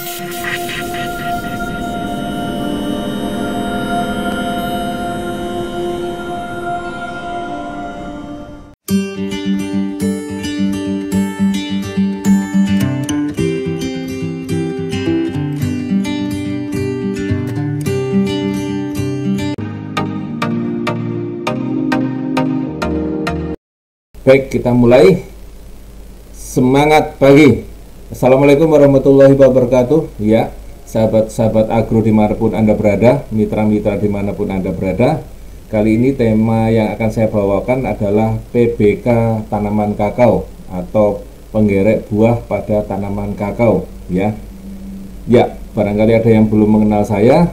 Baik, kita mulai. Semangat pagi. Assalamualaikum warahmatullahi wabarakatuh. Ya, sahabat-sahabat agro dimanapun Anda berada, mitra-mitra dimanapun Anda berada. Kali ini tema yang akan saya bawakan adalah PBK tanaman kakao atau penggerek buah pada tanaman kakao. Ya, barangkali ada yang belum mengenal saya.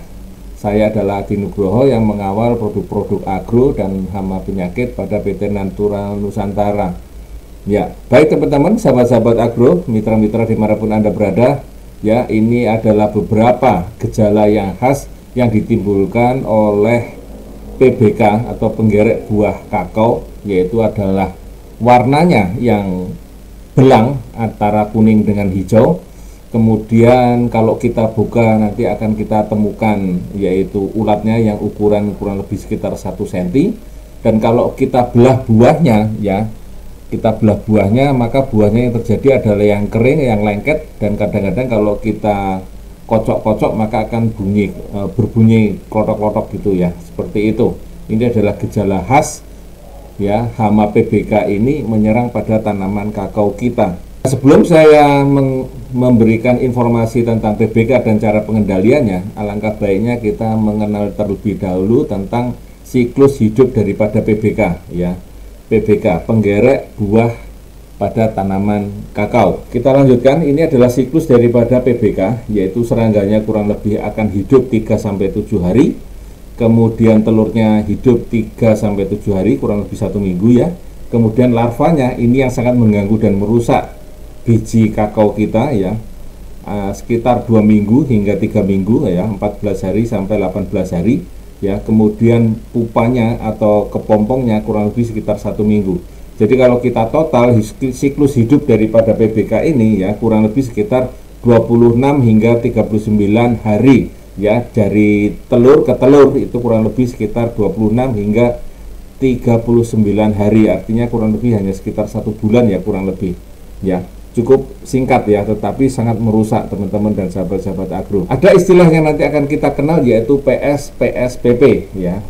Saya adalah Adi Nugroho yang mengawal produk-produk agro dan hama penyakit pada PT Natura Nusantara. Ya, baik teman-teman, sahabat-sahabat agro, mitra-mitra dimanapun Anda berada. Ya, ini adalah beberapa gejala yang khas yang ditimbulkan oleh PBK atau penggerek buah kakao, yaitu adalah warnanya yang belang antara kuning dengan hijau. Kemudian kalau kita buka nanti akan kita temukan yaitu ulatnya yang ukuran kurang lebih sekitar 1 cm. Dan kalau kita belah buahnya, ya kita belah buahnya, maka buahnya yang terjadi adalah yang kering, yang lengket, dan kadang-kadang kalau kita kocok-kocok maka akan berbunyi klotok-klotok gitu ya, seperti itu. Ini adalah gejala khas ya, hama PBK ini menyerang pada tanaman kakao kita. Sebelum saya memberikan informasi tentang PBK dan cara pengendaliannya, alangkah baiknya kita mengenal terlebih dahulu tentang siklus hidup daripada PBK ya. PBK, penggerek buah pada tanaman kakao. Kita lanjutkan, ini adalah siklus daripada PBK, yaitu serangganya kurang lebih akan hidup 3-7 hari. Kemudian telurnya hidup 3-7 hari, kurang lebih 1 minggu ya. Kemudian larvanya ini yang sangat mengganggu dan merusak biji kakao kita ya, sekitar 2 minggu hingga 3 minggu ya, 14 hari sampai 18 hari ya. Kemudian pupanya atau kepompongnya kurang lebih sekitar 1 minggu. Jadi kalau kita total siklus hidup daripada PBK ini ya, kurang lebih sekitar 26 hingga 39 hari ya, dari telur ke telur itu kurang lebih sekitar 26 hingga 39 hari, artinya kurang lebih hanya sekitar 1 bulan ya, kurang lebih ya. Cukup singkat ya, tetapi sangat merusak teman-teman dan sahabat-sahabat agro. Ada istilah yang nanti akan kita kenal yaitu PS, PSPP ya.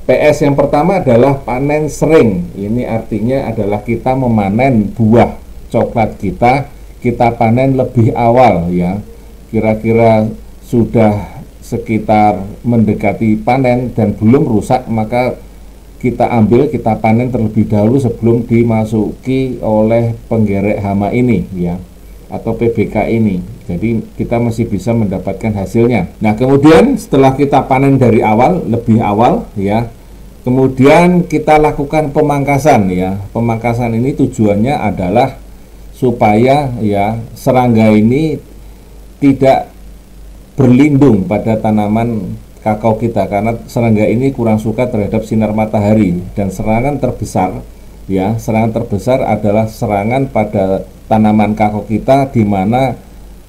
PS yang pertama adalah panen sering. Ini artinya adalah kita memanen buah coklat kita panen lebih awal ya. Kira-kira sudah sekitar mendekati panen dan belum rusak, maka kita ambil, kita panen terlebih dahulu sebelum dimasuki oleh penggerek hama ini ya, atau PBK ini. Jadi kita masih bisa mendapatkan hasilnya. Nah, kemudian setelah kita panen dari awal, lebih awal ya, kemudian kita lakukan pemangkasan ya. Pemangkasan ini tujuannya adalah supaya ya serangga ini tidak berlindung pada tanaman kakao kita, karena serangga ini kurang suka terhadap sinar matahari. Dan serangan terbesar ya, serangan terbesar adalah serangan pada tanaman kakao kita di mana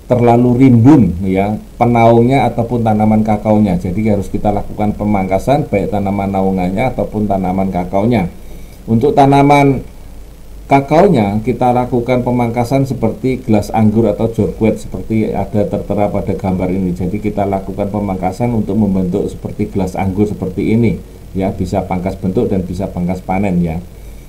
terlalu rimbun ya penaungnya ataupun tanaman kakaonya. Jadi harus kita lakukan pemangkasan baik tanaman naungannya ataupun tanaman kakaonya. Untuk tanaman kakaonya kita lakukan pemangkasan seperti gelas anggur atau jorguet seperti ada tertera pada gambar ini. Jadi kita lakukan pemangkasan untuk membentuk seperti gelas anggur seperti ini ya, bisa pangkas bentuk dan bisa pangkas panen ya.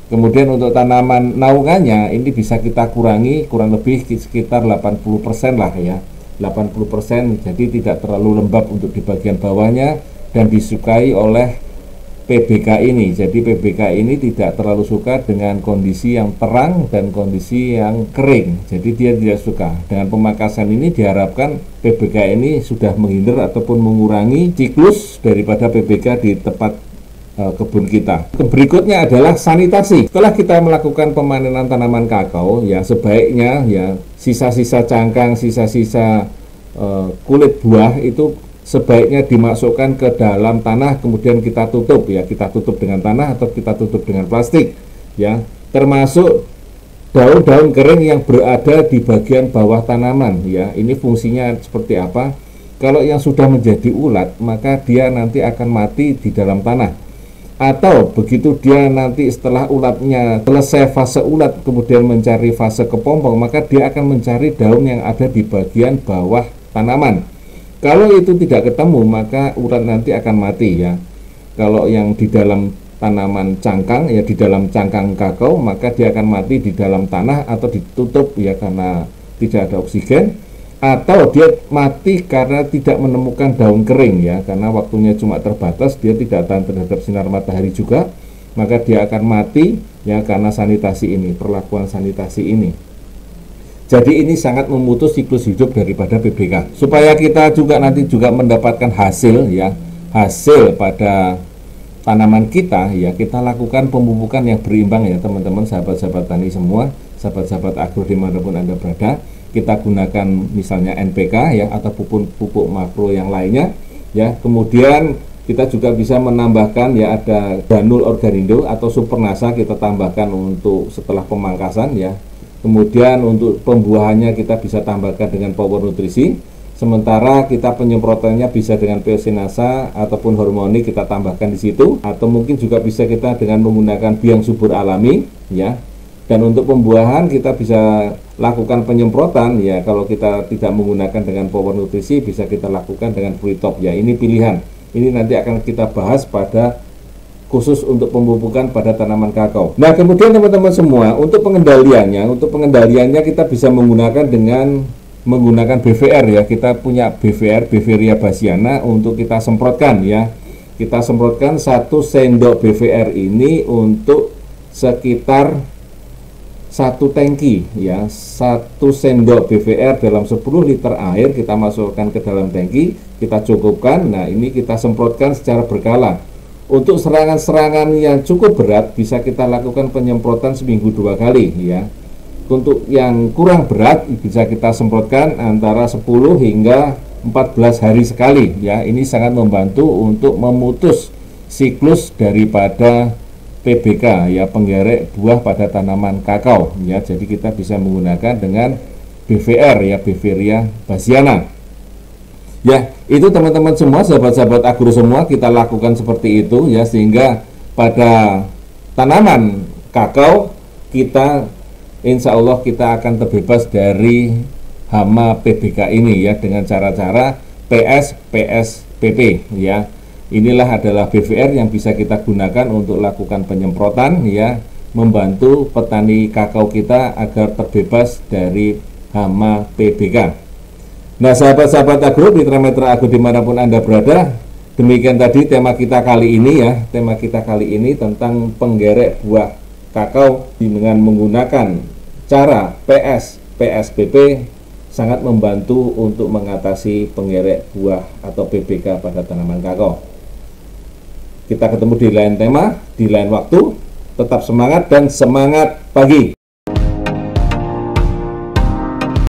Kemudian untuk tanaman naungannya ini bisa kita kurangi kurang lebih sekitar 80% lah ya, 80%, jadi tidak terlalu lembab untuk di bagian bawahnya dan disukai oleh PBK ini. Jadi PBK ini tidak terlalu suka dengan kondisi yang terang dan kondisi yang kering. Jadi dia tidak suka. Dengan pemangkasan ini diharapkan PBK ini sudah menghindar ataupun mengurangi siklus daripada PBK di tempat kebun kita. Berikutnya adalah sanitasi. Setelah kita melakukan pemanenan tanaman kakao ya, sebaiknya ya sisa-sisa cangkang, sisa-sisa kulit buah itu sebaiknya dimasukkan ke dalam tanah, kemudian kita tutup ya, kita tutup dengan tanah atau kita tutup dengan plastik ya. Termasuk daun-daun kering yang berada di bagian bawah tanaman ya. Ini fungsinya seperti apa? Kalau yang sudah menjadi ulat, maka dia nanti akan mati di dalam tanah. Atau begitu dia nanti setelah ulatnya selesai fase ulat kemudian mencari fase kepompong, maka dia akan mencari daun yang ada di bagian bawah tanaman. Kalau itu tidak ketemu, maka ulat nanti akan mati ya. Kalau yang di dalam tanaman cangkang ya, di dalam cangkang kakao, maka dia akan mati di dalam tanah atau ditutup ya karena tidak ada oksigen, atau dia mati karena tidak menemukan daun kering ya, karena waktunya cuma terbatas, dia tidak tahan terhadap sinar matahari juga, maka dia akan mati ya karena sanitasi ini, perlakuan sanitasi ini. Jadi ini sangat memutus siklus hidup daripada PBK. Supaya kita juga nanti juga mendapatkan hasil ya, hasil pada tanaman kita ya, kita lakukan pemupukan yang berimbang ya teman-teman, sahabat-sahabat tani semua, sahabat-sahabat agro dimanapun Anda berada. Kita gunakan misalnya NPK ya, atau pupuk makro yang lainnya ya. Kemudian kita juga bisa menambahkan ya, ada granul organindo atau supernasa kita tambahkan untuk setelah pemangkasan ya. Kemudian untuk pembuahannya kita bisa tambahkan dengan power nutrisi. Sementara kita penyemprotannya bisa dengan piosinasa ataupun hormoni kita tambahkan di situ, atau mungkin juga bisa kita dengan menggunakan biang subur alami ya. Dan untuk pembuahan kita bisa lakukan penyemprotan ya, kalau kita tidak menggunakan dengan power nutrisi bisa kita lakukan dengan free top ya. Ini pilihan. Ini nanti akan kita bahas pada khusus untuk pemupukan pada tanaman kakao. Nah, kemudian teman-teman semua, untuk pengendaliannya kita bisa menggunakan BVR ya. Kita punya BVR, Beveria bassiana, untuk kita semprotkan ya. Kita semprotkan 1 sendok BVR ini untuk sekitar 1 tangki ya. 1 sendok BVR dalam 10 liter air kita masukkan ke dalam tangki, kita cukupkan. Nah, ini kita semprotkan secara berkala. Untuk serangan-serangan yang cukup berat bisa kita lakukan penyemprotan seminggu 2 kali ya. Untuk yang kurang berat bisa kita semprotkan antara 10 hingga 14 hari sekali ya. Ini sangat membantu untuk memutus siklus daripada PBK ya, penggerek buah pada tanaman kakao ya. Jadi kita bisa menggunakan dengan BVR ya, Beveria bassiana. Ya, itu teman-teman semua, sahabat-sahabat agro semua, kita lakukan seperti itu ya, sehingga pada tanaman kakao kita insya Allah kita akan terbebas dari hama PBK ini ya, dengan cara-cara PSPP ya. Inilah adalah BVR yang bisa kita gunakan untuk lakukan penyemprotan ya, membantu petani kakao kita agar terbebas dari hama PBK. Nah, sahabat-sahabat agro, mitra-mitra agro dimanapun Anda berada, demikian tadi tema kita kali ini ya. Tema kita kali ini tentang penggerek buah kakao dengan menggunakan cara PSPP sangat membantu untuk mengatasi penggerek buah atau PBK pada tanaman kakao. Kita ketemu di lain tema, di lain waktu. Tetap semangat dan semangat pagi.